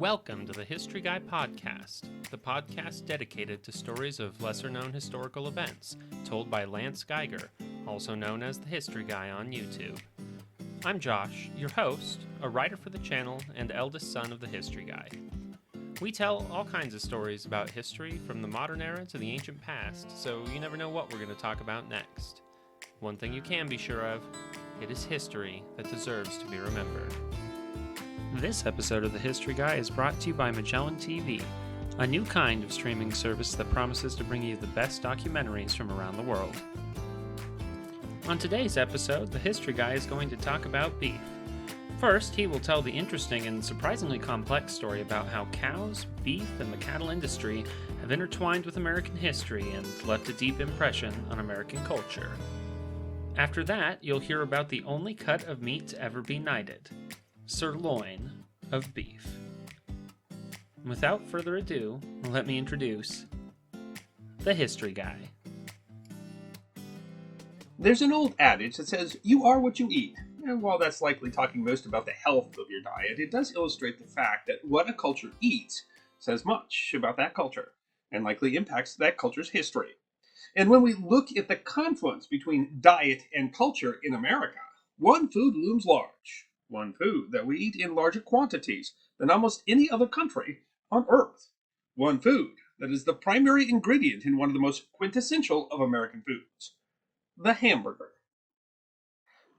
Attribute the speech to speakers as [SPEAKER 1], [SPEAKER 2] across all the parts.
[SPEAKER 1] Welcome to the History Guy Podcast, the podcast dedicated to stories of lesser-known historical events, told by Lance Geiger, also known as the History Guy on YouTube. I'm Josh, your host, a writer for the channel and eldest son of the History Guy. We tell all kinds of stories about history from the modern era to the ancient past, so you never know what we're going to talk about next. One thing you can be sure of, it is history that deserves to be remembered. This episode of The History Guy is brought to you by Magellan TV, a new kind of streaming service that promises to bring you the best documentaries from around the world. On today's episode, The History Guy is going to talk about beef. First, he will tell the interesting and surprisingly complex story about how cows, beef, and the cattle industry have intertwined with American history and left a deep impression on American culture. After that, you'll hear about the only cut of meat to ever be knighted, Loin of Beef. Without further ado, let me introduce the History Guy.
[SPEAKER 2] There's an old adage that says, you are what you eat. And while that's likely talking most about the health of your diet, it does illustrate the fact that what a culture eats says much about that culture, and likely impacts that culture's history. And when we look at the confluence between diet and culture in America, one food looms large. One food that we eat in larger quantities than almost any other country on Earth. One food that is the primary ingredient in one of the most quintessential of American foods, the hamburger.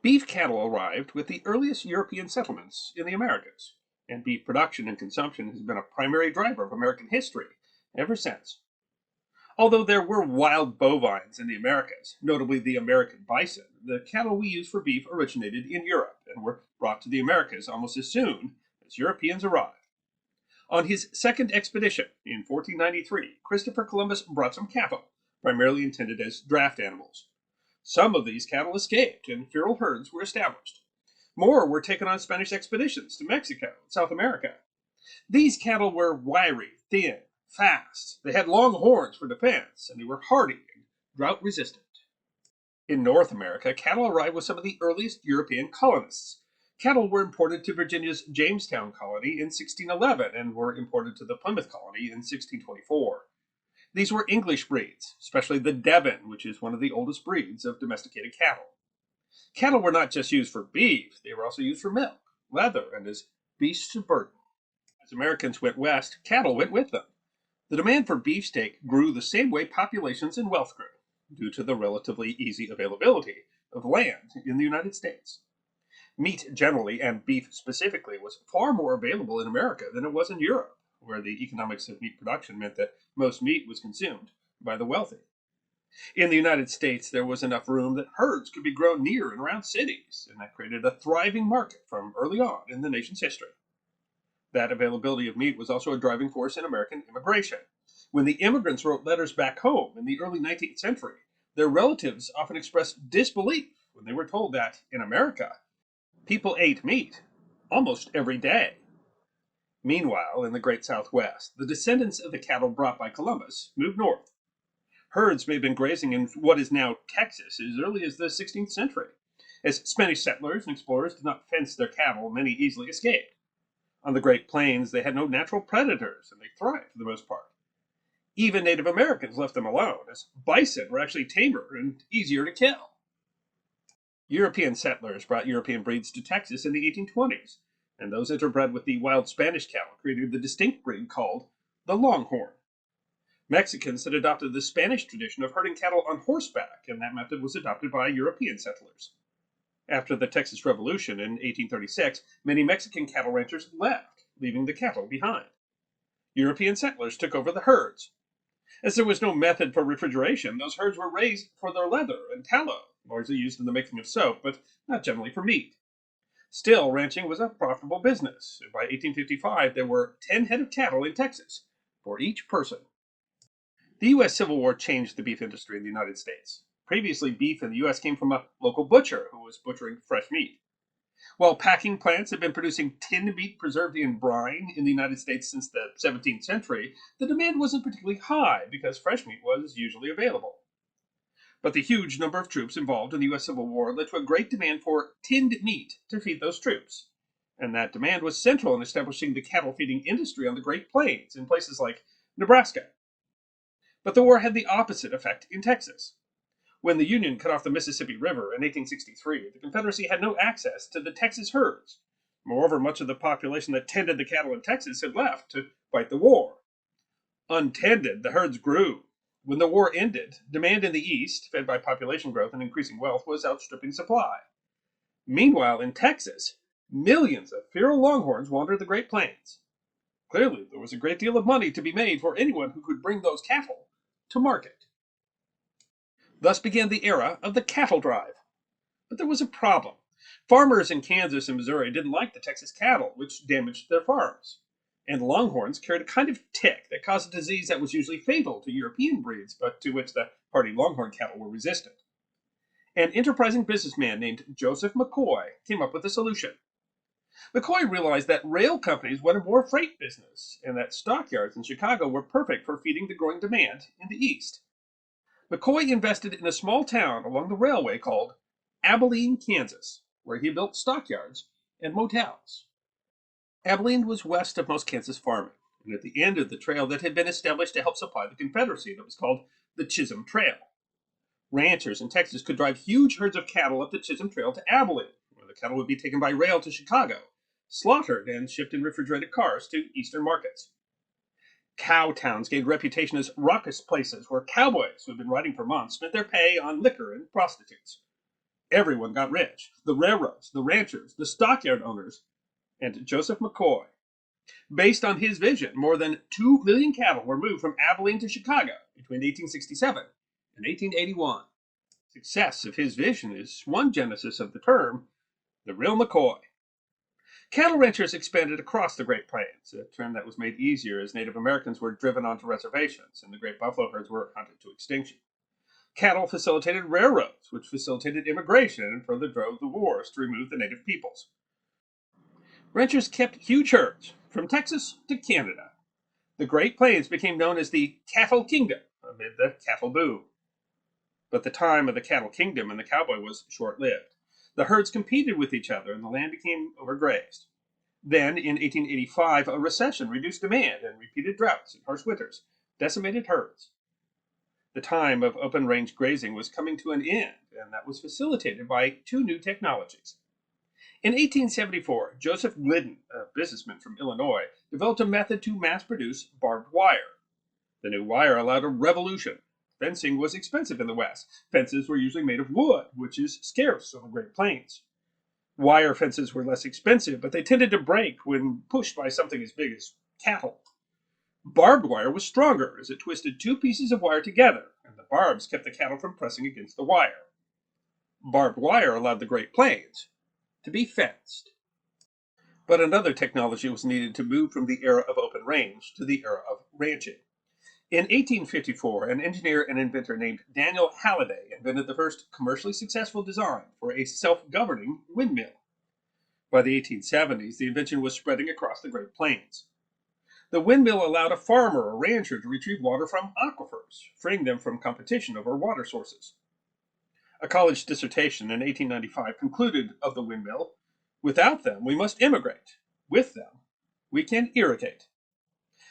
[SPEAKER 2] Beef cattle arrived with the earliest European settlements in the Americas, and beef production and consumption has been a primary driver of American history ever since. Although there were wild bovines in the Americas, notably the American bison, the cattle we use for beef originated in Europe and were brought to the Americas almost as soon as Europeans arrived. On his second expedition in 1493, Christopher Columbus brought some cattle, primarily intended as draft animals. Some of these cattle escaped and feral herds were established. More were taken on Spanish expeditions to Mexico and South America. These cattle were wiry, thin, fast. They had long horns for defense, and they were hardy and drought-resistant. In North America, cattle arrived with some of the earliest European colonists. Cattle were imported to Virginia's Jamestown colony in 1611 and were imported to the Plymouth colony in 1624. These were English breeds, especially the Devon, which is one of the oldest breeds of domesticated cattle. Cattle were not just used for beef, they were also used for milk, leather, and as beasts of burden. As Americans went west, cattle went with them. The demand for beefsteak grew the same way populations and wealth grew, due to the relatively easy availability of land in the United States. Meat generally, and beef specifically, was far more available in America than it was in Europe, where the economics of meat production meant that most meat was consumed by the wealthy. In the United States, there was enough room that herds could be grown near and around cities, and that created a thriving market from early on in the nation's history. That availability of meat was also a driving force in American immigration. When the immigrants wrote letters back home in the early 19th century, their relatives often expressed disbelief when they were told that, in America, people ate meat almost every day. Meanwhile, in the Great Southwest, the descendants of the cattle brought by Columbus moved north. Herds may have been grazing in what is now Texas as early as the 16th century. As Spanish settlers and explorers did not fence their cattle, many easily escaped. On the Great Plains, they had no natural predators, and they thrived for the most part. Even Native Americans left them alone, as bison were actually tamer and easier to kill. European settlers brought European breeds to Texas in the 1820s, and those interbred with the wild Spanish cattle created the distinct breed called the Longhorn. Mexicans had adopted the Spanish tradition of herding cattle on horseback, and that method was adopted by European settlers. After the Texas Revolution in 1836, many Mexican cattle ranchers left, leaving the cattle behind. European settlers took over the herds. As there was no method for refrigeration, those herds were raised for their leather and tallow, largely used in the making of soap, but not generally for meat. Still, ranching was a profitable business, and by 1855 there were 10 head of cattle in Texas, for each person. The U.S. Civil War changed the beef industry in the United States. Previously, beef in the U.S. came from a local butcher who was butchering fresh meat. While packing plants had been producing tinned meat preserved in brine in the United States since the 17th century, the demand wasn't particularly high because fresh meat was usually available. But the huge number of troops involved in the U.S. Civil War led to a great demand for tinned meat to feed those troops. and that demand was central in establishing the cattle feeding industry on the Great Plains in places like Nebraska. But the war had the opposite effect in Texas. When the Union cut off the Mississippi River in 1863, the Confederacy had no access to the Texas herds. Moreover, much of the population that tended the cattle in Texas had left to fight the war. Untended, the herds grew. When the war ended, demand in the East, fed by population growth and increasing wealth, was outstripping supply. Meanwhile, in Texas, millions of feral longhorns wandered the Great Plains. Clearly, there was a great deal of money to be made for anyone who could bring those cattle to market. Thus began the era of the cattle drive. But there was a problem. Farmers in Kansas and Missouri didn't like the Texas cattle, which damaged their farms. And longhorns carried a kind of tick that caused a disease that was usually fatal to European breeds, but to which the hardy longhorn cattle were resistant. An enterprising businessman named Joseph McCoy came up with a solution. McCoy realized that rail companies wanted more freight business, and that stockyards in Chicago were perfect for feeding the growing demand in the East. McCoy invested in a small town along the railway called Abilene, Kansas, where he built stockyards and motels. Abilene was west of most Kansas farming, and at the end of the trail that had been established to help supply the Confederacy that was called the Chisholm Trail. Ranchers in Texas could drive huge herds of cattle up the Chisholm Trail to Abilene, where the cattle would be taken by rail to Chicago, slaughtered and shipped in refrigerated cars to eastern markets. Cow towns gained reputation as raucous places where cowboys who had been riding for months spent their pay on liquor and prostitutes. Everyone got rich: the railroads, the ranchers, the stockyard owners, and Joseph McCoy. Based on his vision, more than 2 million cattle were moved from Abilene to Chicago between 1867 and 1881. Success of his vision is one genesis of the term, the real McCoy. Cattle ranchers expanded across the Great Plains, a trend that was made easier as Native Americans were driven onto reservations and the great buffalo herds were hunted to extinction. Cattle facilitated railroads, which facilitated immigration and further drove the wars to remove the native peoples. Ranchers kept huge herds, from Texas to Canada. The Great Plains became known as the Cattle Kingdom amid the cattle boom. But the time of the cattle kingdom and the cowboy was short-lived. The herds competed with each other and the land became overgrazed. Then, in 1885, a recession reduced demand, and repeated droughts and harsh winters decimated herds. The time of open-range grazing was coming to an end, and that was facilitated by two new technologies. In 1874, Joseph Glidden, a businessman from Illinois, developed a method to mass-produce barbed wire. The new wire allowed a revolution. Fencing was expensive in the West. Fences were usually made of wood, which is scarce on the Great Plains. Wire fences were less expensive, but they tended to break when pushed by something as big as cattle. Barbed wire was stronger, as it twisted two pieces of wire together, and the barbs kept the cattle from pressing against the wire. Barbed wire allowed the Great Plains to be fenced. But another technology was needed to move from the era of open range to the era of ranching. In 1854, an engineer and inventor named Daniel Halliday invented the first commercially successful design for a self-governing windmill. By the 1870s, the invention was spreading across the Great Plains. The windmill allowed a farmer or rancher to retrieve water from aquifers, freeing them from competition over water sources. A college dissertation in 1895 concluded of the windmill, "Without them, we must immigrate. With them, we can irrigate."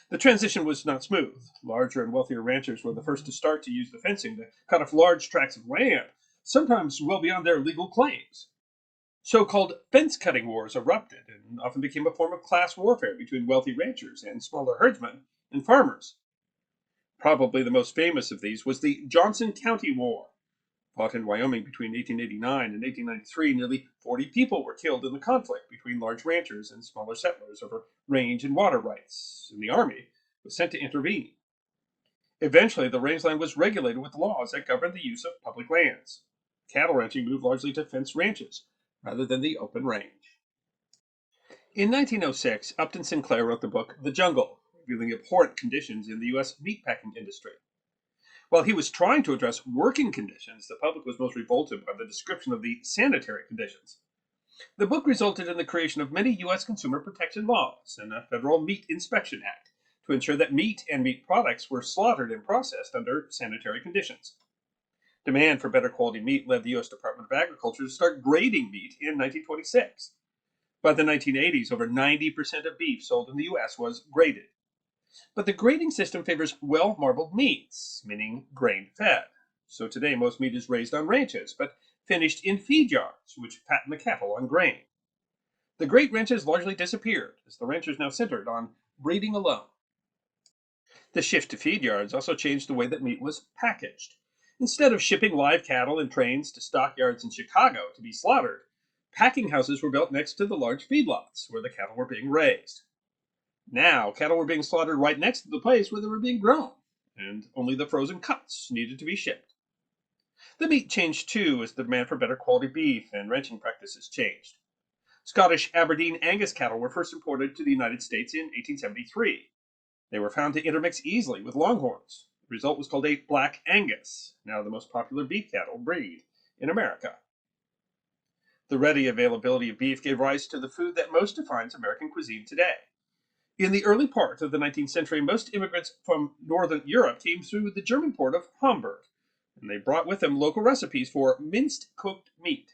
[SPEAKER 2] The transition was not smooth. Larger and wealthier ranchers were the first to start to use the fencing to cut off large tracts of land, sometimes well beyond their legal claims. So-called fence-cutting wars erupted and often became a form of class warfare between wealthy ranchers and smaller herdsmen and farmers. Probably the most famous of these was the Johnson County War. Fought in Wyoming between 1889 and 1893, nearly 40 people were killed in the conflict between large ranchers and smaller settlers over range and water rights, and the Army was sent to intervene. Eventually, the rangeland was regulated with laws that governed the use of public lands. Cattle ranching moved largely to fenced ranches, rather than the open range. In 1906, Upton Sinclair wrote the book The Jungle, revealing abhorrent conditions in the U.S. meatpacking industry. While he was trying to address working conditions, the public was most revolted by the description of the sanitary conditions. The book resulted in the creation of many U.S. consumer protection laws and a Federal Meat Inspection Act to ensure that meat and meat products were slaughtered and processed under sanitary conditions. Demand for better quality meat led the U.S. Department of Agriculture to start grading meat in 1926. By the 1980s, over 90% of beef sold in the U.S. was graded. But the grading system favors well-marbled meats, meaning grain-fed. So today, most meat is raised on ranches, but finished in feed yards, which fatten the cattle on grain. The great ranches largely disappeared, as the ranchers now centered on breeding alone. The shift to feed yards also changed the way that meat was packaged. Instead of shipping live cattle in trains to stockyards in Chicago to be slaughtered, packing houses were built next to the large feedlots where the cattle were being raised. Now, cattle were being slaughtered right next to the place where they were being grown, and only the frozen cuts needed to be shipped. The meat changed too as the demand for better quality beef and ranching practices changed. Scottish Aberdeen Angus cattle were first imported to the United States in 1873. They were found to intermix easily with Longhorns. The result was called a Black Angus, now the most popular beef cattle breed in America. The ready availability of beef gave rise to the food that most defines American cuisine today. In the early part of the 19th century, most immigrants from Northern Europe came through the German port of Hamburg, and they brought with them local recipes for minced cooked meat.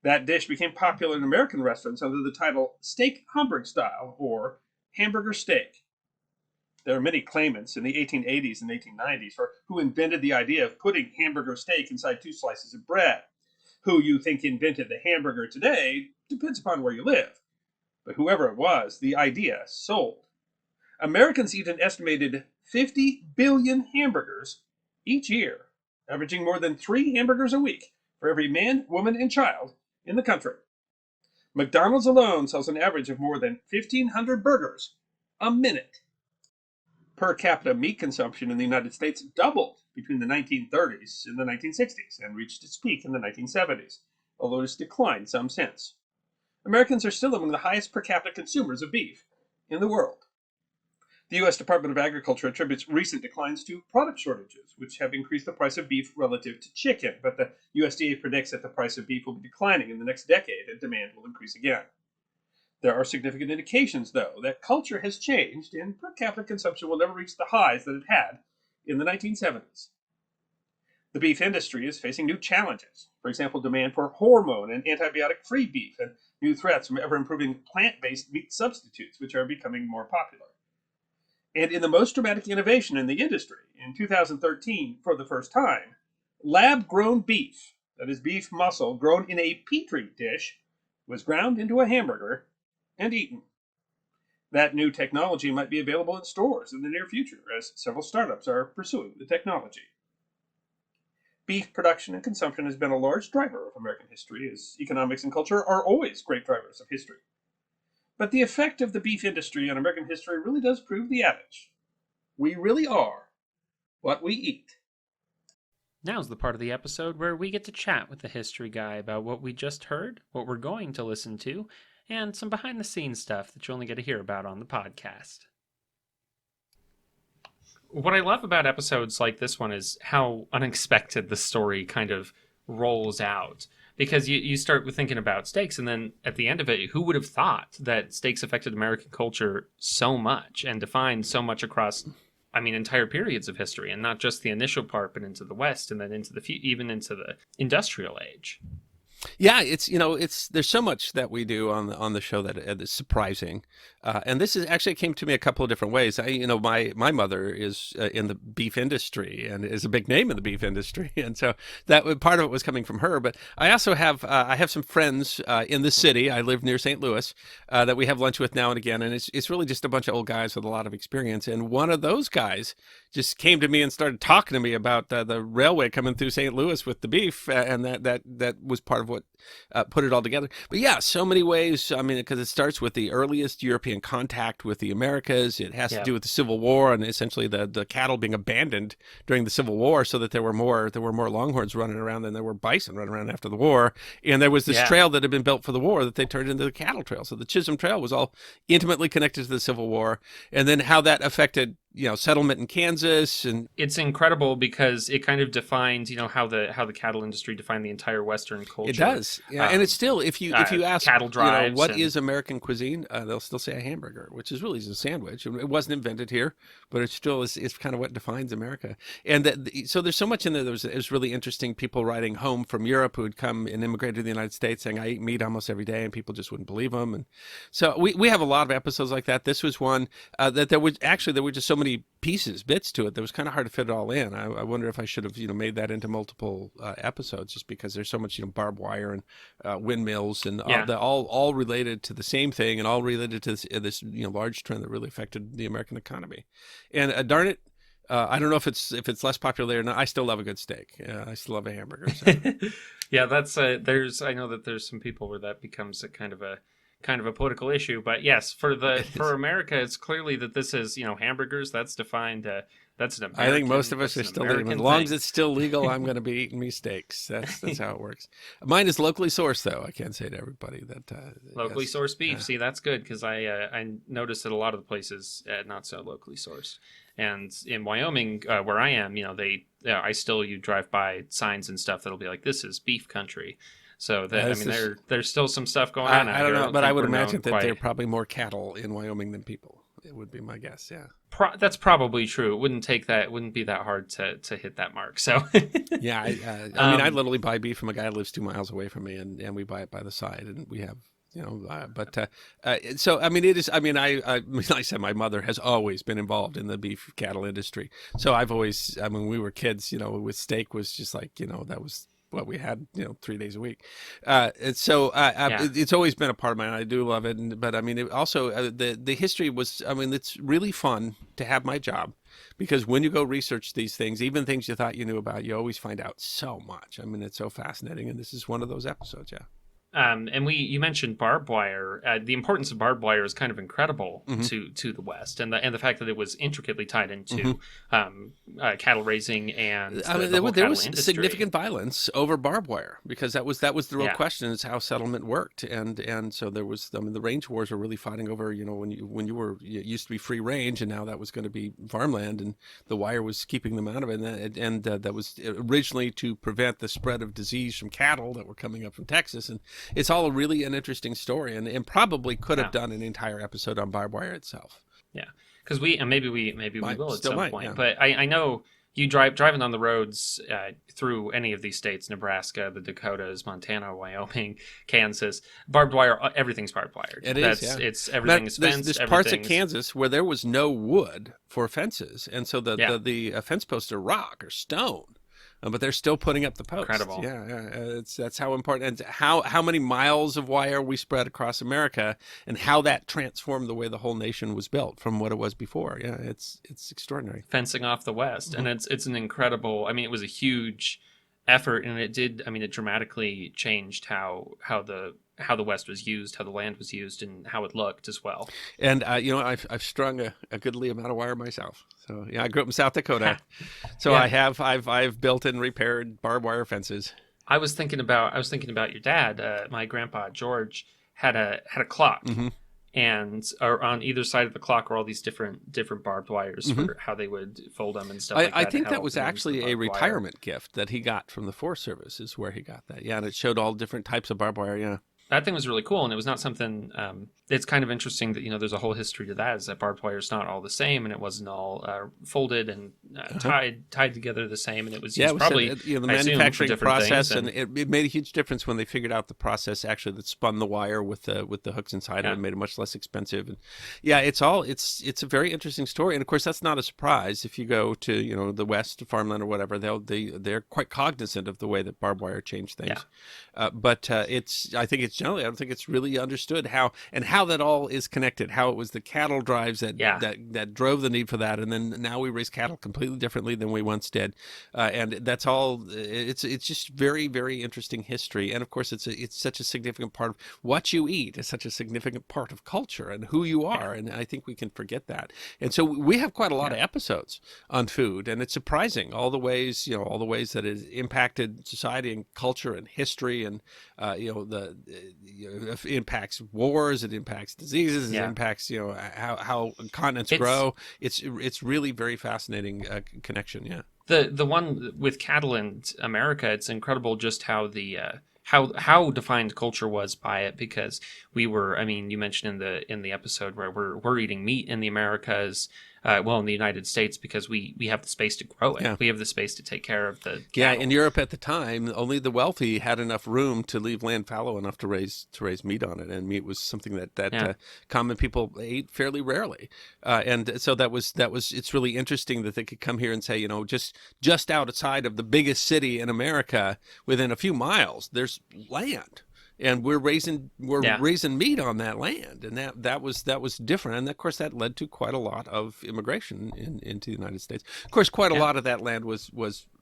[SPEAKER 2] That dish became popular in American restaurants under the title Steak Hamburg Style or Hamburger Steak. There are many claimants in the 1880s and 1890s who invented the idea of putting hamburger steak inside 2 slices of bread. Who you think invented the hamburger today depends upon where you live. But whoever it was, the idea sold. Americans eat an estimated 50 billion hamburgers each year, averaging more than 3 hamburgers a week for every man, woman, and child in the country. McDonald's alone sells an average of more than 1,500 burgers a minute. Per capita meat consumption in the United States doubled between the 1930s and the 1960s and reached its peak in the 1970s, although it has declined some since. Americans are still among the highest per capita consumers of beef in the world. The U.S. Department of Agriculture attributes recent declines to product shortages, which have increased the price of beef relative to chicken, but the USDA predicts that the price of beef will be declining in the next decade and demand will increase again. There are significant indications, though, that culture has changed and per capita consumption will never reach the highs that it had in the 1970s. The beef industry is facing new challenges. For example, demand for hormone and antibiotic-free beef and new threats from ever-improving plant-based meat substitutes, which are becoming more popular. And in the most dramatic innovation in the industry, in 2013, for the first time, lab-grown beef, that is beef muscle grown in a petri dish, was ground into a hamburger and eaten. That new technology might be available in stores in the near future, as several startups are pursuing the technology. Beef production and consumption has been a large driver of American history, as economics and culture are always great drivers of history. But the effect of the beef industry on American history really does prove the adage. We really are what we eat.
[SPEAKER 1] Now's the part of the episode where we get to chat with the history guy about what we just heard, what we're going to listen to, and some behind-the-scenes stuff that you only get to hear about on the podcast. What I love about episodes like this one is how unexpected the story kind of rolls out. Because you start with thinking about steaks, and then at the end of it, who would have thought that steaks affected American culture so much and defined so much across, entire periods of history, and not just the initial part, but into the West, and then into even into the industrial age.
[SPEAKER 3] Yeah, there's so much that we do on the show that is surprising, and this is actually came to me a couple of different ways. My mother is in the beef industry and is a big name in the beef industry, and so that part of it was coming from her. But I also have I have some friends in the city. I live near St. Louis that we have lunch with now and again, and it's really just a bunch of old guys with a lot of experience. And one of those guys just came to me and started talking to me about the railway coming through St. Louis with the beef, and that was part of what put it all together. But yeah, so many ways. Because it starts with the earliest European contact with the Americas. It has to do with the Civil War and essentially the cattle being abandoned during the Civil War, so that there were more Longhorns running around than there were bison running around after the war. And there was this trail that had been built for the war that they turned into the cattle trail. So the Chisholm Trail was all intimately connected to the Civil War, and then how that affected settlement in Kansas, and
[SPEAKER 1] it's incredible because it kind of defines, how the cattle industry defined the entire Western culture.
[SPEAKER 3] it does. Yeah, and it's still, if you ask
[SPEAKER 1] cattle drives,
[SPEAKER 3] what is American cuisine, they'll still say a hamburger, which is really just a sandwich. It wasn't invented here, but it still is. It's kind of what defines America. And so there's so much in there. It was really interesting. People writing home from Europe who had come and immigrated to the United States saying, "I eat meat almost every day," and people just wouldn't believe them. And so we have a lot of episodes like that. This was one that there were just so many bits to it that was kind of hard to fit it all in. I wonder if I should have made that into multiple episodes, just because there's so much barbed wire and windmills and all related to the same thing, and all related to this large trend that really affected the American economy. And darn it, I don't know if it's less popular there or not. I still love a good steak. I still love a hamburger. So.
[SPEAKER 1] Yeah, that's I know that there's some people where that becomes a kind of a political issue, but yes, for America, it's clearly that this is hamburgers. That's defined. That's an American.
[SPEAKER 3] I think most of us are still eating. As long as it's still legal, I'm going to be eating me steaks. That's how it works. Mine is locally sourced, though. I can't say to everybody that
[SPEAKER 1] locally sourced beef. See, that's good, because I noticed that a lot of the places not so locally sourced. And in Wyoming, where I am, you drive by signs and stuff that'll be like, "This is beef country." So there's still some stuff going on.
[SPEAKER 3] I don't know, but I would imagine that there are probably more cattle in Wyoming than people. It would be my guess. Yeah,
[SPEAKER 1] that's probably true. It wouldn't be that hard to hit that mark. So
[SPEAKER 3] yeah, I literally buy beef from a guy who lives 2 miles away from me, and we buy it by the side, and we have. So I mean, it is. I mean, like I said, my mother has always been involved in the beef cattle industry. So I've always, when we were kids, with steak was just like, that was what we had, 3 days a week. It's always been a part of mine. I do love it. But I mean, it also the history was. I mean, it's really fun to have my job. Because when you go research these things, even things you thought you knew about, you always find out so much. I mean, it's so fascinating, and this is one of those episodes. Yeah.
[SPEAKER 1] And you mentioned barbed wire. The importance of barbed wire is kind of incredible to the West, and the fact that it was intricately tied into cattle raising and there was
[SPEAKER 3] significant violence over barbed wire, because that was the real question, is how settlement worked, and so there was. I mean, the range wars were really fighting over when you used to be free range, and now that was going to be farmland, and the wire was keeping them out of it, and that was originally to prevent the spread of disease from cattle that were coming up from Texas. And it's all really an interesting story, and probably could have done an entire episode on barbed wire itself. Yeah,
[SPEAKER 1] because maybe we will at some point. Yeah. But I know you driving on the roads through any of these states: Nebraska, the Dakotas, Montana, Wyoming, Kansas. Barbed wire, everything's barbed wire. It's everything is fenced.
[SPEAKER 3] There's parts of Kansas where there was no wood for fences, and so the fence posts are rock or stone. But they're still putting up the posts.
[SPEAKER 1] Incredible.
[SPEAKER 3] Yeah. That's how important, and how many miles of wire we spread across America, and how that transformed the way the whole nation was built from what it was before. Yeah, it's extraordinary.
[SPEAKER 1] Fencing off the West, and it's an incredible. I mean, it was a huge effort, and it dramatically changed how the West was used, how the land was used, and how it looked as well.
[SPEAKER 3] And I've strung a goodly amount of wire myself. So yeah, I grew up in South Dakota, so yeah. I've built and repaired barbed wire fences.
[SPEAKER 1] I was thinking about your dad. My grandpa George had a clock, and on either side of the clock were all these different barbed wires for how they would fold them and stuff like that.
[SPEAKER 3] I think that was actually a retirement gift that he got from the Forest Service, is where he got that. Yeah, and it showed all different types of barbed wire. Yeah.
[SPEAKER 1] That thing was really cool, and it was not something. It's kind of interesting that there's a whole history to that. Is that barbed wire is not all the same, and it wasn't all folded and tied together the same, and it was used probably
[SPEAKER 3] the manufacturing process, and it made a huge difference when they figured out the process actually that spun the wire with the hooks inside it, and made it much less expensive. And it's a very interesting story, and of course that's not a surprise if you go to the West, farmland or whatever. They're quite cognizant of the way that barbed wire changed things, but I don't think it's really understood how that all is connected. How it was the cattle drives that drove the need for that, and then now we raise cattle completely completely differently than we once did, and that's all. It's just very, very interesting history, and of course, it's such a significant part of what you eat is such a significant part of culture and who you are, and I think we can forget that. And so we have quite a lot of episodes on food, and it's surprising all the ways that it impacted society and culture and history, and it impacts wars, it impacts diseases, it impacts how continents grow. It's really very fascinating connection. Yeah.
[SPEAKER 1] The one with cattle in America, it's incredible just how the how defined culture was by it, because we were, I mean, you mentioned in the episode where we're eating meat in the Americas, in the United States, because we have the space to grow it. Yeah. We have the space to take care of the cattle.
[SPEAKER 3] Yeah, in Europe at the time, only the wealthy had enough room to leave land fallow enough to raise meat on it, and meat was something that common people ate fairly rarely. And so that was it's really interesting that they could come here and say, just outside of the biggest city in America, within a few miles, there's land. And we're raising meat on that land, and that was different, and of course that led to quite a lot of immigration into the United States. Of course, quite a lot of that land was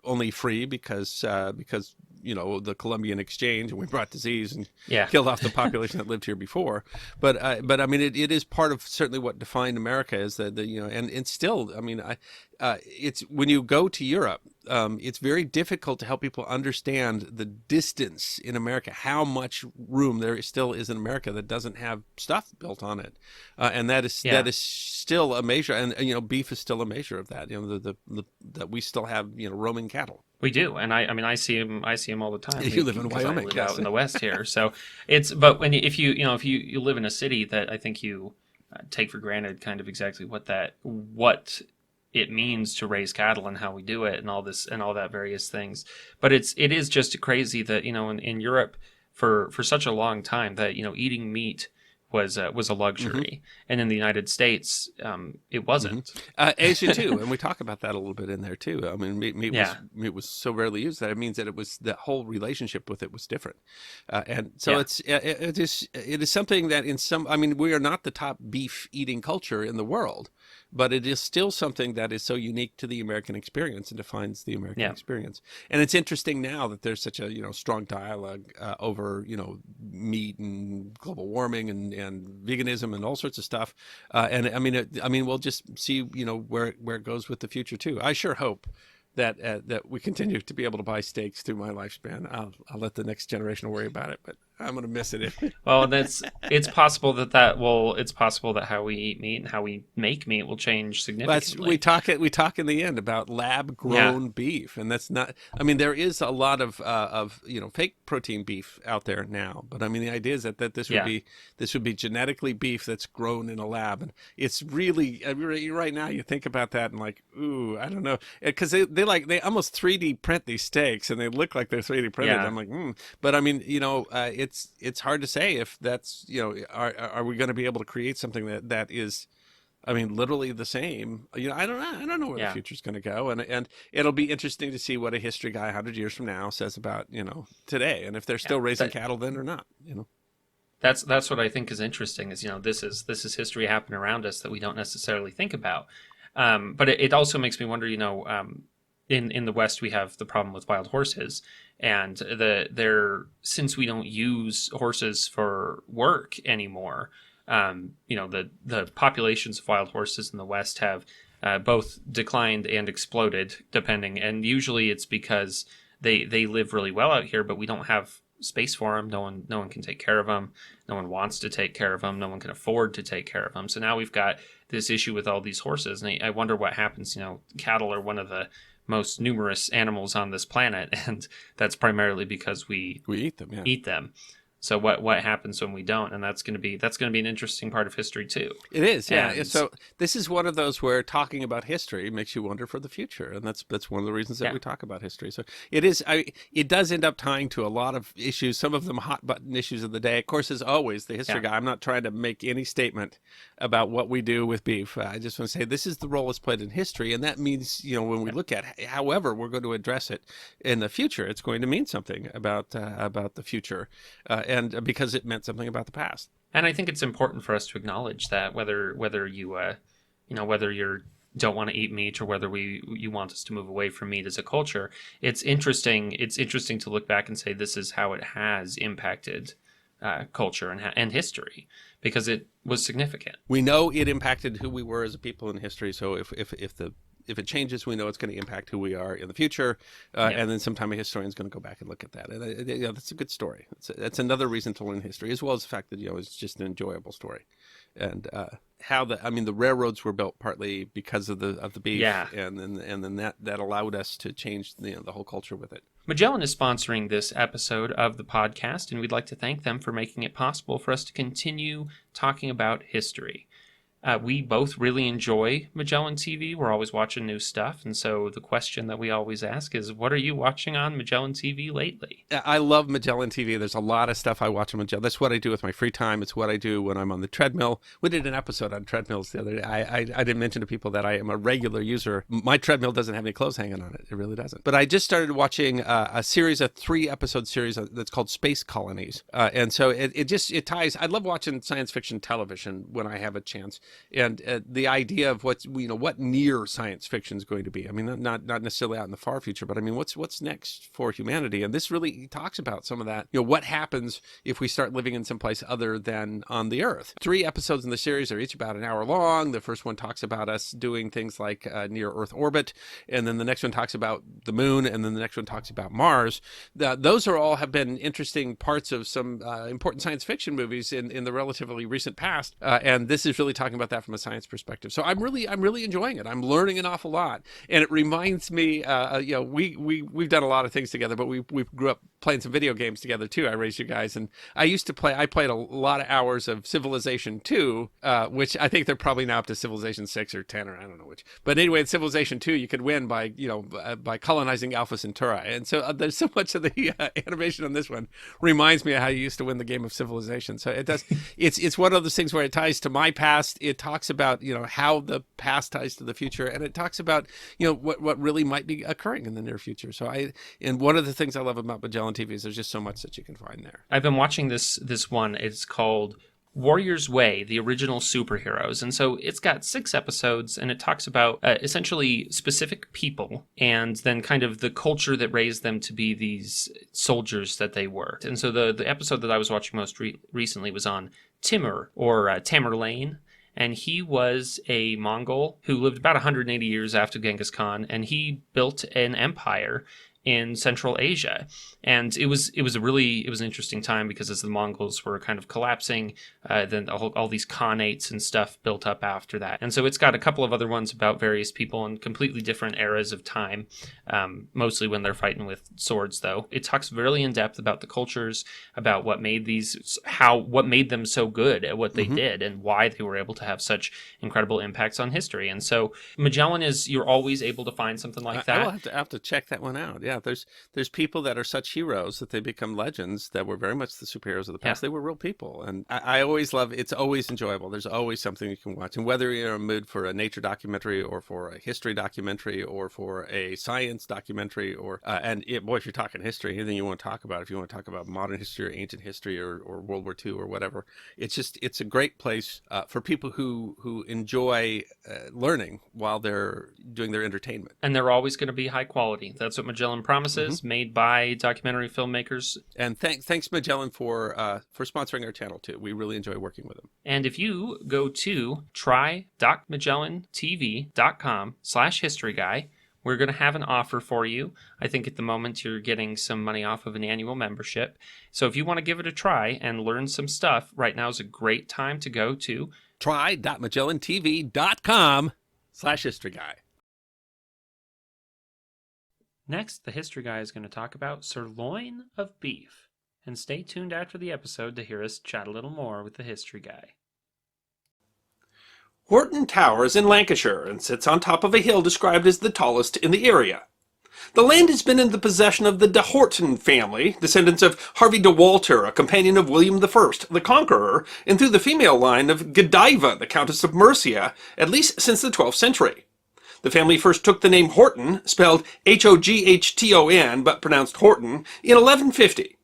[SPEAKER 3] only free because the Columbian Exchange, and we brought disease and killed off the population that lived here before. But I mean, it is part of certainly what defined America, is that and still, I mean, it's when you go to Europe, it's very difficult to help people understand the distance in America, how much room there still is in America that doesn't have stuff built on it, and that is still a measure, and beef is still a measure of that. That we still have roaming cattle.
[SPEAKER 1] We do, and I see them all the time.
[SPEAKER 3] You live in Wyoming,
[SPEAKER 1] I live out in the West here, so but if you live in a city that I think you take for granted, kind of exactly what it means to raise cattle and how we do it and all this and all that various things. But it is just crazy that in Europe for such a long time that eating meat was a luxury, and in the United States it wasn't.
[SPEAKER 3] Asia too, and we talk about that a little bit in there too. I mean, meat was so rarely used that it means that it was, the whole relationship with it was different, and so it is something that we are not the top beef eating culture in the world, but it is still something that is so unique to the American experience and defines the American experience. And it's interesting now that there's such a strong dialogue over meat and global warming and veganism and all sorts of stuff. And I mean, we'll just see where it goes with the future too. I sure hope that we continue to be able to buy steaks through my lifespan. I'll let the next generation worry about it, but I'm going to miss it.
[SPEAKER 1] Well, it's possible it's possible that how we eat meat and how we make meat will change significantly.
[SPEAKER 3] We talk in the end about lab-grown beef, and that's not. I mean, there is a lot of fake protein beef out there now, but I mean, the idea is that this would be genetically beef that's grown in a lab, and it's really right now you think about that and like, ooh, I don't know, because they almost 3D print these steaks and they look like they're 3D printed. I'm like, but I mean, it's hard to say if that's are we going to be able to create something that is, I mean, literally the same. I don't know where the future's going to go, and it'll be interesting to see what a history guy 100 years from now says about today, and if they're still raising cattle then or not.
[SPEAKER 1] That's what I think is interesting. Is this is history happening around us that we don't necessarily think about. But it also makes me wonder. In the West we have the problem with wild horses, and since we don't use horses for work anymore. The populations of wild horses in the West have both declined and exploded, depending. And usually it's because they live really well out here, but we don't have space for them. No one can take care of them. No one wants to take care of them. No one can afford to take care of them. So now we've got this issue with all these horses, and I wonder what happens. Cattle are one of the most numerous animals on this planet, and that's primarily because we
[SPEAKER 3] eat them.
[SPEAKER 1] Eat them. So what happens when we don't? And that's going to be an interesting part of history too.
[SPEAKER 3] It is, yeah. And so this is one of those where talking about history makes you wonder for the future, and that's one of the reasons that we talk about history. So it is. It does end up tying to a lot of issues. Some of them hot button issues of the day. Of course, as always, the history guy. I'm not trying to make any statement about what we do with beef. I just want to say this is the role it's played in history, and that means when we look at however we're going to address it in the future, it's going to mean something about the future. And because it meant something about the past.
[SPEAKER 1] And I think it's important for us to acknowledge that whether you whether you're don't want to eat meat, or whether you want us to move away from meat as a culture. It's interesting. It's interesting to look back and say this is how it has impacted culture and history, because it was significant.
[SPEAKER 3] We know it impacted who we were as a people in history. So if it changes, we know it's going to impact who we are in the future. And then sometime a historian's going to go back and look at that. And that's a good story. That's another reason to learn history, as well as the fact that, it's just an enjoyable story. And how the railroads were built partly because of the beef, and then that allowed us to change the whole culture with it.
[SPEAKER 1] Magellan is sponsoring this episode of the podcast, and we'd like to thank them for making it possible for us to continue talking about history. We both really enjoy Magellan TV. We're always watching new stuff. And so the question that we always ask is, what are you watching on Magellan TV lately?
[SPEAKER 3] I love Magellan TV. There's a lot of stuff I watch on Magellan. That's what I do with my free time. It's what I do when I'm on the treadmill. We did an episode on treadmills the other day. I didn't mention to people that I am a regular user. My treadmill doesn't have any clothes hanging on it. It really doesn't. But I just started watching a 3-episode series that's called Space Colonies. And so it ties. I love watching science fiction television when I have a chance. And the idea of what near science fiction is going to be. I mean, not necessarily out in the far future, but I mean, what's next for humanity? And this really talks about some of that. What happens if we start living in some place other than on the Earth? 3 episodes in the series are each about an hour long. The first one talks about us doing things like near Earth orbit, and then the next one talks about the moon, and then the next one talks about Mars. Those have been interesting parts of some important science fiction movies in the relatively recent past. And this is really talking about that from a science perspective. So I'm really enjoying it. I'm learning an awful lot, and it reminds me. We've done a lot of things together, but we grew up playing some video games together too. I raised you guys, and I played a lot of hours of Civilization 2, which I think they're probably now up to Civilization 6 or 10, or I don't know which. But anyway, in Civilization 2, you could win by colonizing Alpha Centauri, and so there's so much of the animation on this one reminds me of how you used to win the game of Civilization. So it does. It's one of those things where it ties to my past. It talks about how the past ties to the future, and it talks about what really might be occurring in the near future. So and one of the things I love about Magellan TV is there's just so much that you can find there.
[SPEAKER 1] I've been watching this one. It's called Warrior's Way, the original superheroes. And so it's got 6 episodes, and it talks about essentially specific people and then kind of the culture that raised them to be these soldiers that they were. And so the episode that I was watching most recently was on Timur, or Tamerlane. And he was a Mongol who lived about 180 years after Genghis Khan, and he built an empire in Central Asia. And it was an interesting time, because as the Mongols were kind of collapsing, then all these khanates and stuff built up after that. And so it's got a couple of other ones about various people in completely different eras of time, mostly when they're fighting with swords, though. It talks really in depth about the cultures, about what made them so good at what they did, and why they were able to have such incredible impacts on history. And so Magellan you're always able to find something like that.
[SPEAKER 3] I will have to check that one out. Yeah, there's people that are such heroes that they become legends that were very much the superheroes of the past. Yeah. They were real people. And I always love, it's always enjoyable. There's always something you can watch. And whether you're in a mood for a nature documentary, or for a history documentary, or for a science documentary, or, if you're talking history, anything you want to talk about, if you want to talk about modern history or ancient history, or World War II or whatever, it's a great place for people who enjoy learning while they're doing their entertainment.
[SPEAKER 1] And they're always going to be high quality. That's what Magellan promises, made by documentary filmmakers.
[SPEAKER 3] And thanks Magellan for sponsoring our channel too. We really enjoy working with them.
[SPEAKER 1] And if you go to try.magellantv.com/historyguy, we're going to have an offer for you. I think at the moment you're getting some money off of an annual membership. So if you want to give it a try and learn some stuff, right now is a great time to go to
[SPEAKER 3] try.magellantv.com/historyguy.
[SPEAKER 1] Next, the History Guy is going to talk about Loin of Beef. And stay tuned after the episode to hear us chat a little more with the History Guy.
[SPEAKER 2] Horton Tower is in Lancashire and sits on top of a hill described as the tallest in the area. The land has been in the possession of the de Horton family, descendants of Harvey de Walter, a companion of William I, the Conqueror, and through the female line of Godiva, the Countess of Mercia, at least since the 12th century. The family first took the name Horton, spelled Hoghton, but pronounced Horton, in 1150.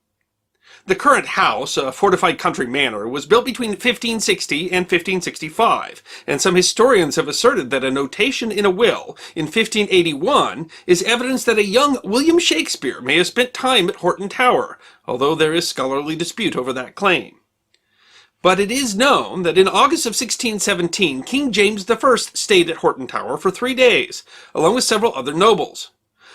[SPEAKER 3] The current house, a fortified country manor, was built between 1560 and 1565, and some historians have asserted that a notation in a will in 1581 is evidence that a young William Shakespeare may have spent time at Horton Tower, although there is scholarly dispute over that claim. But it is known that in August of 1617, King James I stayed at Horton Tower for 3 days, along with several other nobles.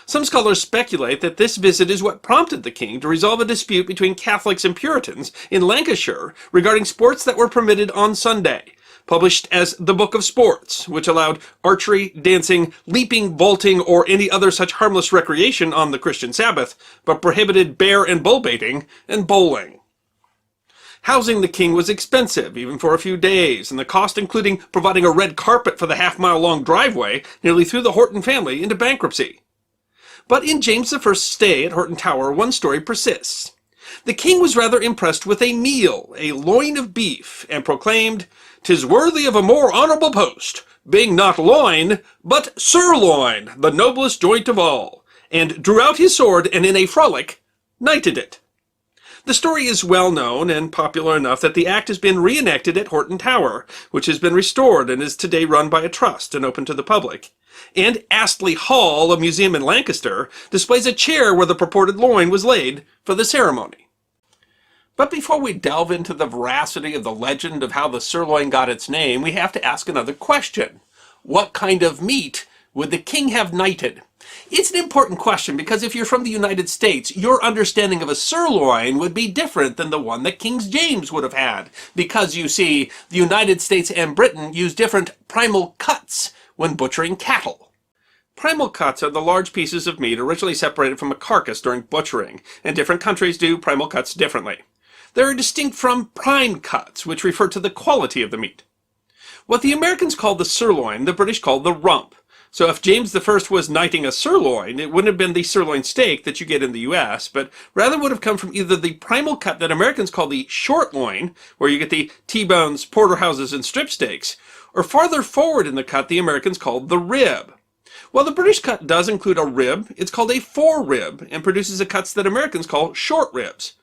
[SPEAKER 3] Some scholars speculate that this visit is what prompted the king to resolve a dispute between Catholics and Puritans in Lancashire regarding sports that were permitted on Sunday, published as the Book of Sports, which allowed archery, dancing, leaping, vaulting, or any other such harmless recreation on the Christian Sabbath, but prohibited bear and bull baiting and bowling. Housing the king was expensive, even for a few days, and the cost including providing a red carpet for the half-mile-long driveway nearly threw the Horton family into bankruptcy. But in James I's stay at Horton Tower, one story persists. The king was rather impressed with a meal, a loin of beef, and proclaimed, "'Tis worthy of a more honorable post, being not loin, but sirloin, the noblest joint of all," and drew out his sword, and in a frolic, knighted it. The story is well known and popular enough that the act has been reenacted at Horton Tower, which has been restored and is today run by a trust and open to the public. And Astley Hall, a museum in Lancaster, displays a chair where the purported loin was laid for the ceremony. But before we delve into the veracity of the legend of how the sirloin got its name, we have to ask another question. What kind of meat would the king have knighted? It's an important question because if you're from the United States, your understanding of a sirloin would be different than the one that King James would have had. Because, you see, the United States and Britain use different primal cuts when butchering cattle. Primal cuts are the large pieces of meat originally separated from a carcass during butchering, and different countries do primal cuts differently. They are distinct from prime cuts, which refer to the quality of the meat. What the Americans call the sirloin, the British call the rump. So if James I was knighting a sirloin, it wouldn't have been the sirloin steak that you get in the U.S., but rather would have come from either the primal cut that Americans call the short loin, where you get the T-bones, porterhouses, and strip steaks, or farther forward in the cut the Americans called the rib. While the British cut does include a rib, it's called a forerib and produces the cuts that Americans call short ribs.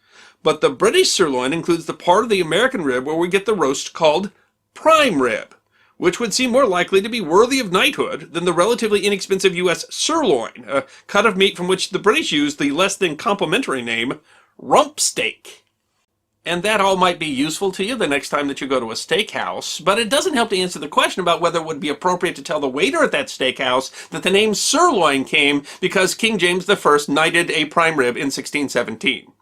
[SPEAKER 3] But the British sirloin includes the part of the American rib where we get the roast called prime rib, which would seem more likely to be worthy of knighthood than the relatively inexpensive U.S. sirloin, a cut of meat from which the British used the less than complimentary name rump steak. And that all might be useful to you the next time that you go to a steakhouse, but it doesn't help to answer the question about whether it would be appropriate to tell the waiter at that steakhouse that the name sirloin came because King James I knighted a prime rib in 1617.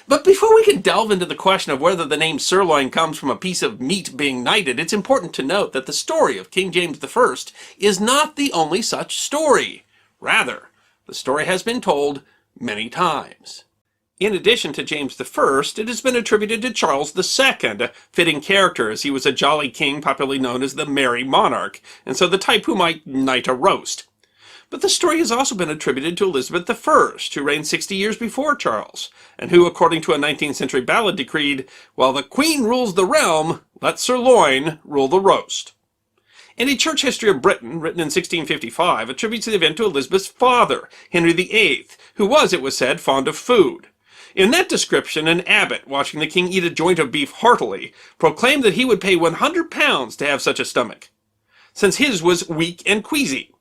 [SPEAKER 3] But before we can delve into the question of whether the name sirloin comes from a piece of meat being knighted, it's important to note that the story of King James I is not the only such story. Rather, the story has been told many times. In addition to James I, it has been attributed to Charles II, a fitting character as he was a jolly king popularly known as the Merry Monarch, and so the type who might knight a roast. But the story has also been attributed to Elizabeth I, who reigned 60 years before Charles, and who, according to a 19th century ballad, decreed, "While the Queen rules the realm, let sirloin rule the roast." And a church history of Britain, written in 1655, attributes the event to Elizabeth's father, Henry VIII, who was, it was said, fond of food. In that description, an abbot, watching the king eat a joint of beef heartily, proclaimed that he would pay £100 to have such a stomach, since his was weak and queasy.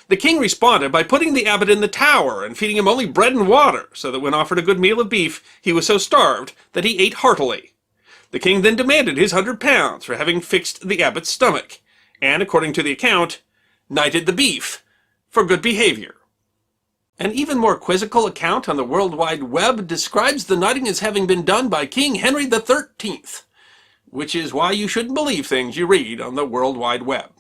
[SPEAKER 3] The king responded by putting the abbot in the tower and feeding him only bread and water, so that when offered a good meal of beef, he was so starved that he ate heartily. The king then demanded his £100 for having fixed the abbot's stomach, and, according to the account, knighted the beef for good behavior. An even more quizzical account on the World Wide Web describes the knighting as having been done by King Henry XIII, which is why you shouldn't believe things you read on the World Wide Web.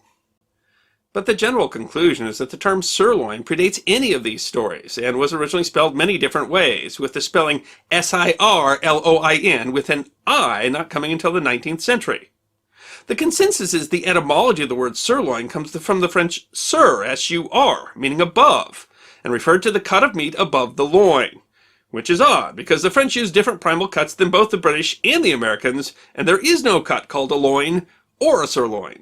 [SPEAKER 3] But the general conclusion is that the term sirloin predates any of these stories and was originally spelled many different ways, with the spelling S-I-R-L-O-I-N with an I not coming until the 19th century. The consensus is the etymology of the word sirloin comes from the French sur, S-U-R, meaning above, and referred to the cut of meat above the loin, which is odd because the French use different primal cuts than both the British and the Americans, and there is no cut called a loin or a sirloin.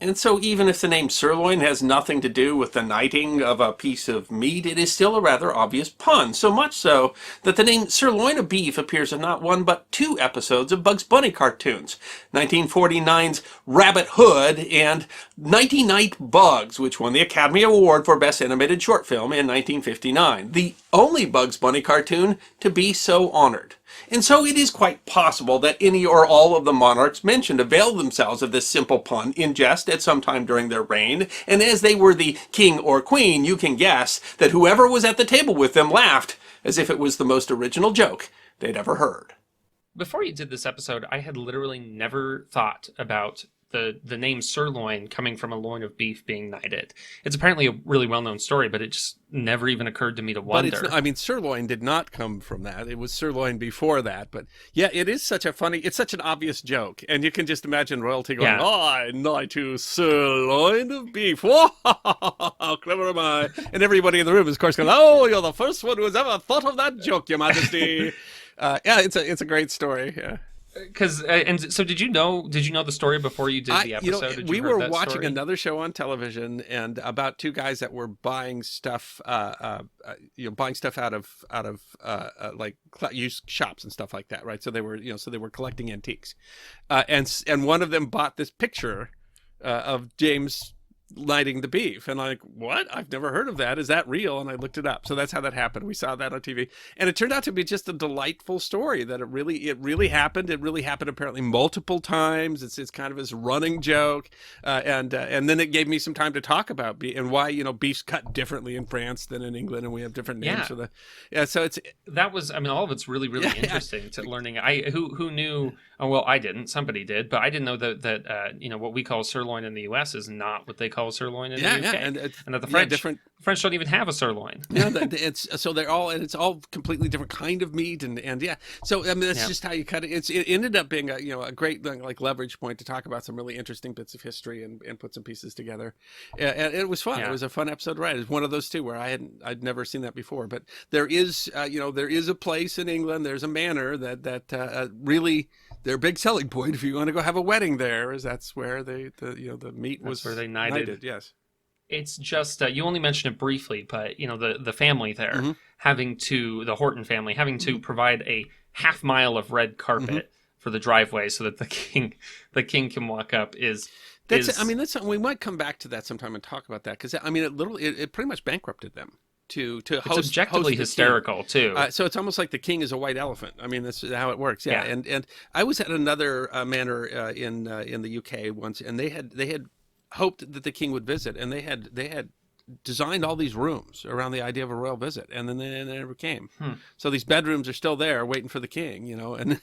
[SPEAKER 3] And so even if the name sirloin has nothing to do with the knighting of a piece of meat, it is still a rather obvious pun, so much so that the name Loin of Beef appears in not one but two episodes of Bugs Bunny cartoons, 1949's Rabbit Hood and Nighty Night Bugs, which won the Academy Award for Best Animated Short Film in 1959, the only Bugs Bunny cartoon to be so honored. And so it is quite possible that any or all of the monarchs mentioned availed themselves of this simple pun in jest at some time during their reign, and as they were the king or queen, you can guess that whoever was at the table with them laughed as if it was the most original joke they'd ever heard.
[SPEAKER 1] Before you did this episode, I had literally never thought about the name sirloin coming from a loin of beef being knighted. It's apparently a really well-known story, but it just never even occurred to me to wonder.
[SPEAKER 3] But I mean, sirloin did not come from that. It was sirloin before that. But yeah, it is such a funny, it's such an obvious joke. And you can just imagine royalty going, I knight you sirloin of beef. Whoa, how clever am I? And everybody in the room is, of course, going, oh, you're the first one who has ever thought of that joke, Your Majesty. Yeah, it's a great story. Yeah.
[SPEAKER 1] Because and so did you know the story before you did the episode?
[SPEAKER 3] We were watching another show on television and about two guys that were buying stuff, buying stuff out of like used shops and stuff like that, right? So they were, collecting antiques, and one of them bought this picture of James knighting the beef, and I'm like, what? I've never heard of that. Is that real? And I looked it up. So that's how that happened. We saw that on TV, and it turned out to be just a delightful story. That it really happened. It really happened apparently multiple times. It's kind of this running joke, and then it gave me some time to talk about beef and why beef's cut differently in France than in England, and we have different names for the So it's all of it's really interesting to learning. Who knew? Oh, well, I didn't. Somebody did, but I didn't know that what we call sirloin in the U.S. is not what they call sirloin in the UK. And that the French don't even have a sirloin. Yeah, it's all completely different kind of meat, and yeah. So I mean, that's just how you cut it. It ended up being a great like leverage point to talk about some really interesting bits of history and put some pieces together. And it was fun. Yeah. It was a fun episode, right? It's one of those two where I'd never seen that before. But there is there is a place in England. There's a manor that really. Their big selling point, if you want to go have a wedding there, is that's where the meat was
[SPEAKER 1] where they knighted.
[SPEAKER 3] Yes,
[SPEAKER 1] it's just you only mentioned it briefly, but the family there the Horton family having to provide a half mile of red carpet for the driveway so that the king can walk up is.
[SPEAKER 3] That's something we might come back to that sometime and talk about that because it pretty much bankrupted them. To host,
[SPEAKER 1] it's objectively hysterical too.
[SPEAKER 3] So it's almost like the king is a white elephant. I mean, that's how it works. Yeah. And I was at another manor in the UK once, and they had hoped that the king would visit, and they had designed all these rooms around the idea of a royal visit, and then they never came. So these bedrooms are still there waiting for the king, and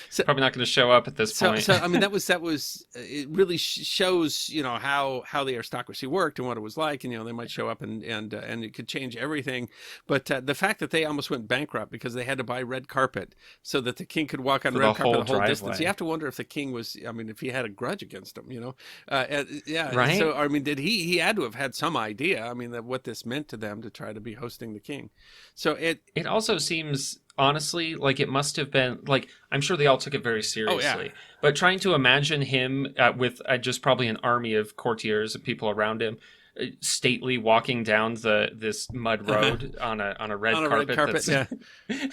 [SPEAKER 1] so, probably not going to show up at this point.
[SPEAKER 3] So I mean, that was it really shows how the aristocracy worked and what it was like, and they might show up and it could change everything. But the fact that they almost went bankrupt because they had to buy red carpet so that the king could walk on red carpet the whole distance. You have to wonder if the king was, if he had a grudge against him,
[SPEAKER 1] right.
[SPEAKER 3] So I mean, did he had to have had some idea, that what this meant to them to try to be hosting the king. So
[SPEAKER 1] it also seems honestly like it must have been like, I'm sure they all took it very seriously, but trying to imagine him with just probably an army of courtiers and people around him stately walking down this mud road on a red carpet.
[SPEAKER 3] Yeah.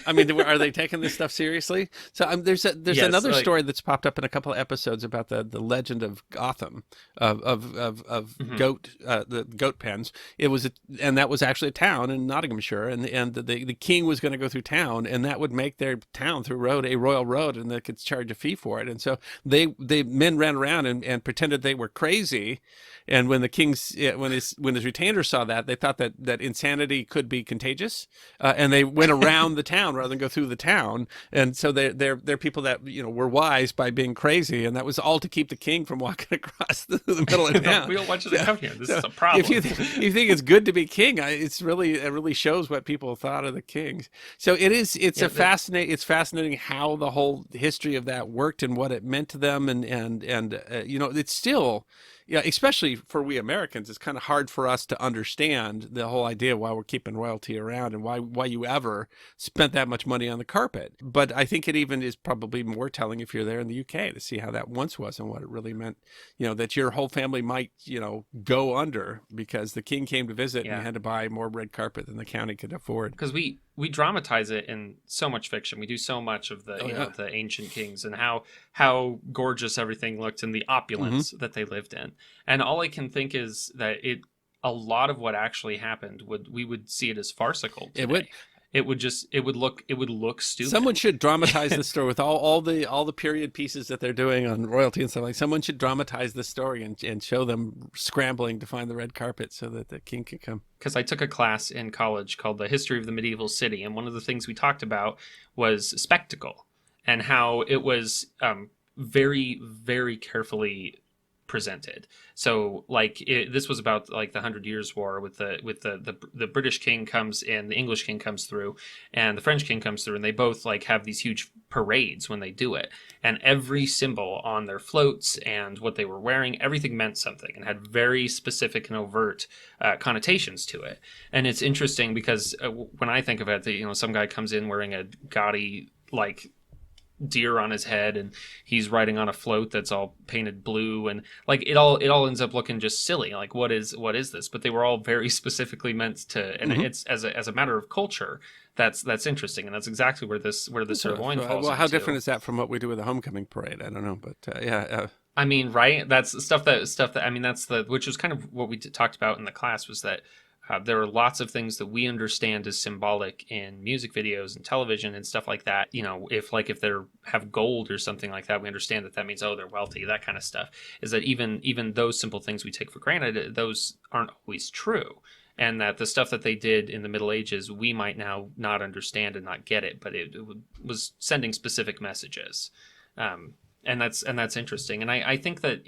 [SPEAKER 3] I mean, are they taking this stuff seriously? So there's another story that's popped up in a couple of episodes about the legend of Gotham of the goat pens. And that was actually a town in Nottinghamshire, and the king was going to go through town, and that would make their town through road a royal road, and they could charge a fee for it. And so men ran around and pretended they were crazy. And when the king's when his retainers saw that, they thought that insanity could be contagious, and they went around the town rather than go through the town. And so they're people that were wise by being crazy, and that was all to keep the king from walking across the middle of town.
[SPEAKER 1] We don't want you to come here. This is a problem.
[SPEAKER 3] If you think it's good to be king, it really shows what people thought of the kings. So it's fascinating how the whole history of that worked and what it meant to them, and it's still. Yeah, especially for we Americans, it's kind of hard for us to understand the whole idea why we're keeping royalty around and why you ever spent that much money on the carpet. But I think it even is probably more telling if you're there in the UK to see how that once was and what it really meant, that your whole family might, go under because the king came to visit and you had to buy more red carpet than the county could afford.
[SPEAKER 1] Because we dramatize it in so much fiction. We do so much of the the ancient kings and how gorgeous everything looked and the opulence that they lived in. And all I can think is that a lot of what actually happened we would see it as farcical today. It would look stupid.
[SPEAKER 3] Someone should dramatize the story with all the period pieces that they're doing on royalty and stuff. Like someone should dramatize the story and show them scrambling to find the red carpet so that the king could come.
[SPEAKER 1] Because I took a class in college called The History of the Medieval City, and one of the things we talked about was spectacle and how it was very, very carefully presented. So this was about like the 100 Years' War with the British king comes in, the English king comes through, and the French king comes through, and they both have these huge parades when they do it, and every symbol on their floats and what they were wearing, everything meant something and had very specific and overt connotations to it. And it's interesting because when I think of it, some guy comes in wearing a gaudy deer on his head and he's riding on a float that's all painted blue, and it all ends up looking just silly. What is this? But they were all very specifically meant to, and it's as a matter of culture that's interesting, and that's exactly where the sirloin falls.
[SPEAKER 3] Well, how different is that from what we do with the homecoming parade? I don't know, but
[SPEAKER 1] I mean, right? That's stuff that I mean, which was kind of what we talked about in the class, was that there are lots of things that we understand as symbolic in music videos and television and stuff like that. If they have gold or something like that, we understand that means, they're wealthy, that kind of stuff. Is that even those simple things we take for granted, those aren't always true. And that the stuff that they did in the Middle Ages, we might now not understand and not get it, but it was sending specific messages. And that's interesting. And I think that,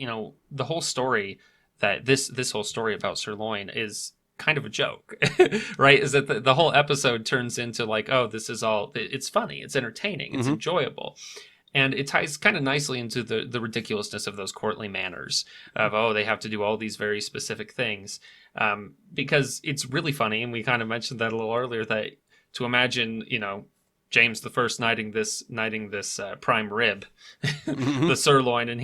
[SPEAKER 1] the whole story, that this whole story about sirloin is kind of a joke, right? Is that the whole episode turns into this is all, it's funny, it's entertaining, it's enjoyable. And it ties kind of nicely into the ridiculousness of those courtly manners of, they have to do all these very specific things. Because it's really funny, and we kind of mentioned that a little earlier, that to imagine, James the First knighting this prime rib, the sirloin, and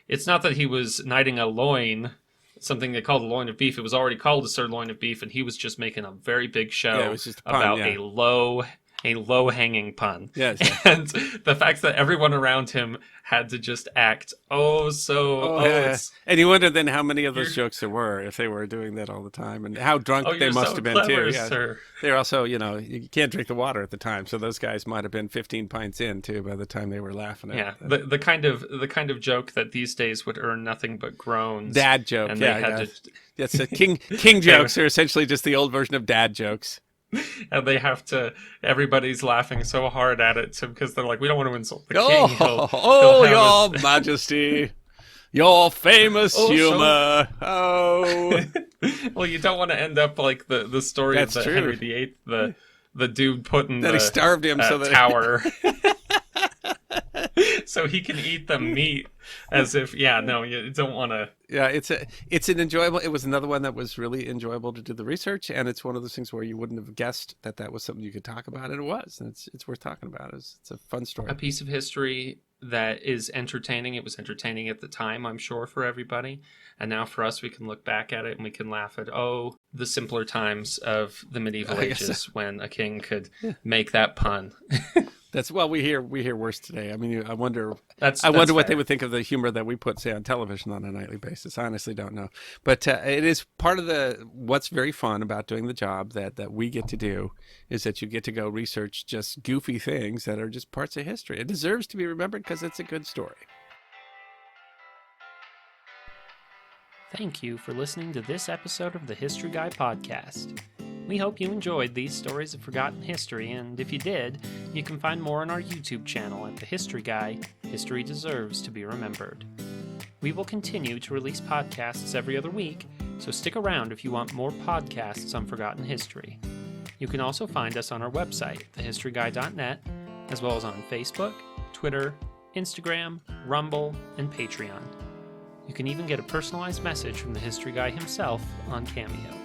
[SPEAKER 1] it's not that he was knighting a loin, something they called a loin of beef. It was already called a sirloin of beef, and he was just making a very big show about a low hanging pun.
[SPEAKER 3] Yes.
[SPEAKER 1] And the fact that everyone around him had to just act
[SPEAKER 3] and you wonder then how many of those jokes there were if they were doing that all the time, and how drunk they must have been
[SPEAKER 1] clever,
[SPEAKER 3] too. Yeah.
[SPEAKER 1] Sir.
[SPEAKER 3] They're also, you can't drink the water at the time, so those guys might have been 15 pints in too by the time they were laughing at it.
[SPEAKER 1] Yeah, the kind of joke that these days would earn nothing but groans.
[SPEAKER 3] Dad joke.
[SPEAKER 1] And
[SPEAKER 3] Yes, king jokes are essentially just the old version of dad jokes.
[SPEAKER 1] And they have to, everybody's laughing so hard at it because they're like, we don't want to insult the king.
[SPEAKER 3] Your Majesty, your famous humor. Well,
[SPEAKER 1] you don't want to end up like the story of Henry VIII, the dude put in
[SPEAKER 3] that he starved him so that
[SPEAKER 1] tower. So he can eat the meat as if, you don't want to.
[SPEAKER 3] Yeah, it's an enjoyable. It was another one that was really enjoyable to do the research, and it's one of those things where you wouldn't have guessed that was something you could talk about, and it was. And it's worth talking about. It's a fun story.
[SPEAKER 1] A piece of history that is entertaining. It was entertaining at the time, I'm sure, for everybody. And now for us, we can look back at it and we can laugh at, the simpler times of the medieval ages when a king could make that pun.
[SPEAKER 3] We hear worse today. I mean, I wonder
[SPEAKER 1] That's
[SPEAKER 3] what they would think of the humor that we put, say, on television on a nightly basis. I honestly don't know. But it is part of what's very fun about doing the job that we get to do is that you get to go research just goofy things that are just parts of history. It deserves to be remembered because it's a good story.
[SPEAKER 1] Thank you for listening to this episode of the History Guy podcast. We hope you enjoyed these stories of forgotten history, and if you did, you can find more on our YouTube channel at The History Guy, History Deserves to be Remembered. We will continue to release podcasts every other week, so stick around if you want more podcasts on forgotten history. You can also find us on our website, thehistoryguy.net, as well as on Facebook, Twitter, Instagram, Rumble, and Patreon. You can even get a personalized message from the history guy himself on Cameo.